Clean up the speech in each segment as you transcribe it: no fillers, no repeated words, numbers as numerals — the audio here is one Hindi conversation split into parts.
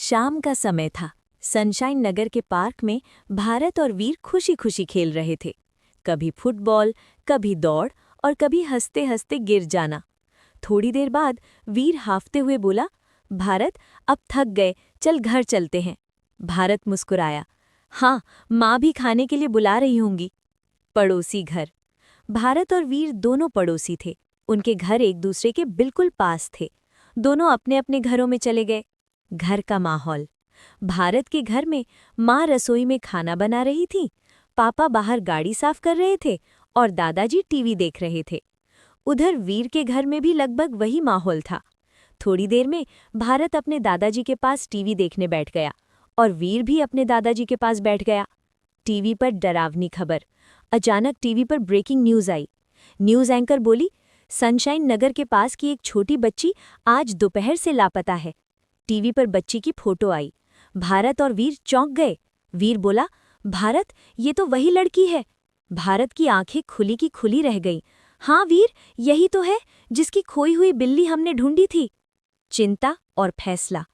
शाम का समय था। सनशाइन नगर के पार्क में भारत और वीर खुशी खुशी खेल रहे थे। कभी फुटबॉल, कभी दौड़ और कभी हंसते हंसते गिर जाना। थोड़ी देर बाद वीर हाफते हुए बोला, भारत, अब थक गए, चल घर चलते हैं। भारत मुस्कुराया, हाँ, माँ भी खाने के लिए बुला रही होंगी। पड़ोसी घर। भारत और वीर दोनों पड़ोसी थे। उनके घर एक दूसरे के बिल्कुल पास थे। दोनों अपने अपने घरों में चले गए। घर का माहौल। भारत के घर में माँ रसोई में खाना बना रही थी, पापा बाहर गाड़ी साफ कर रहे थे और दादाजी टीवी देख रहे थे। उधर वीर के घर में भी लगभग वही माहौल था। थोड़ी देर में भारत अपने दादाजी के पास टीवी देखने बैठ गया और वीर भी अपने दादाजी के पास बैठ गया। टीवी पर डरावनी खबर। अचानक टीवी पर ब्रेकिंग न्यूज़ आई। न्यूज़ एंकर बोली, सनशाइन नगर के पास की एक छोटी बच्ची आज दोपहर से लापता है। टीवी पर बच्ची की फोटो आई। भारत और वीर चौंक गए। वीर बोला, भारत, ये तो वही लड़की है। भारत की आंखें खुली की खुली रह गईं। हाँ वीर, यही तो है जिसकी खोई हुई बिल्ली हमने ढूंढी थी। चिंता और फैसला।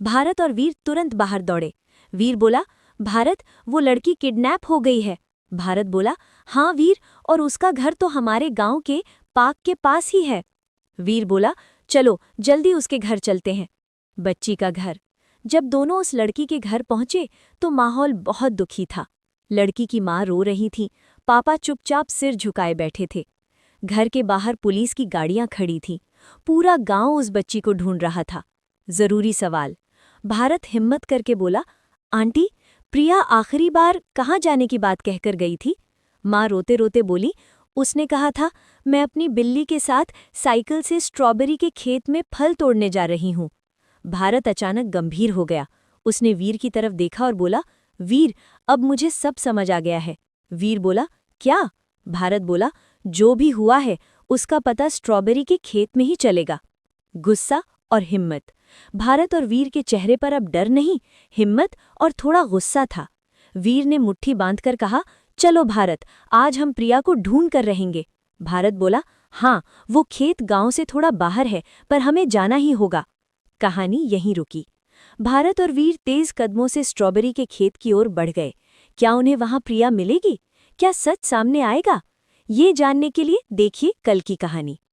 भारत और वीर तुरंत बाहर दौड़े। वीर बोला, भारत, वो लड़की किडनैप हो गई है। भारत बोला, हाँ वीर, और उसका घर तो हमारे गांव के पार्क के पास ही है। वीर बोला, चलो जल्दी उसके घर चलते हैं। बच्ची का घर। जब दोनों उस लड़की के घर पहुंचे तो माहौल बहुत दुखी था। लड़की की माँ रो रही थी, पापा चुपचाप सिर झुकाए बैठे थे। घर के बाहर पुलिस की गाड़ियां खड़ी थीं। पूरा गांव उस बच्ची को ढूंढ रहा था। जरूरी सवाल। भारत हिम्मत करके बोला, आंटी, प्रिया आखिरी बार कहाँ जाने की बात कहकर गई थी? माँ रोते रोते बोली, उसने कहा था, मैं अपनी बिल्ली के साथ साइकिल से स्ट्रॉबेरी के खेत में फल तोड़ने जा रही हूँ। भारत अचानक गंभीर हो गया। उसने वीर की तरफ देखा और बोला, वीर, अब मुझे सब समझ आ गया है। वीर बोला, क्या? भारत बोला, जो भी हुआ है उसका पता स्ट्रॉबेरी के खेत में ही चलेगा। गुस्सा और हिम्मत। भारत और वीर के चेहरे पर अब डर नहीं, हिम्मत और थोड़ा गुस्सा था। वीर ने मुट्ठी बांधकर कहा, चलो भारत, आज हम प्रिया को ढूंढ कर रहेंगे। भारत बोला, हाँ, वो खेत गांव से थोड़ा बाहर है, पर हमें जाना ही होगा। कहानी यहीं रुकी। भारत और वीर तेज कदमों से स्ट्रॉबेरी के खेत की ओर बढ़ गए। क्या उन्हें वहां प्रिया मिलेगी? क्या सच सामने आएगा? ये जानने के लिए देखिए कल की कहानी।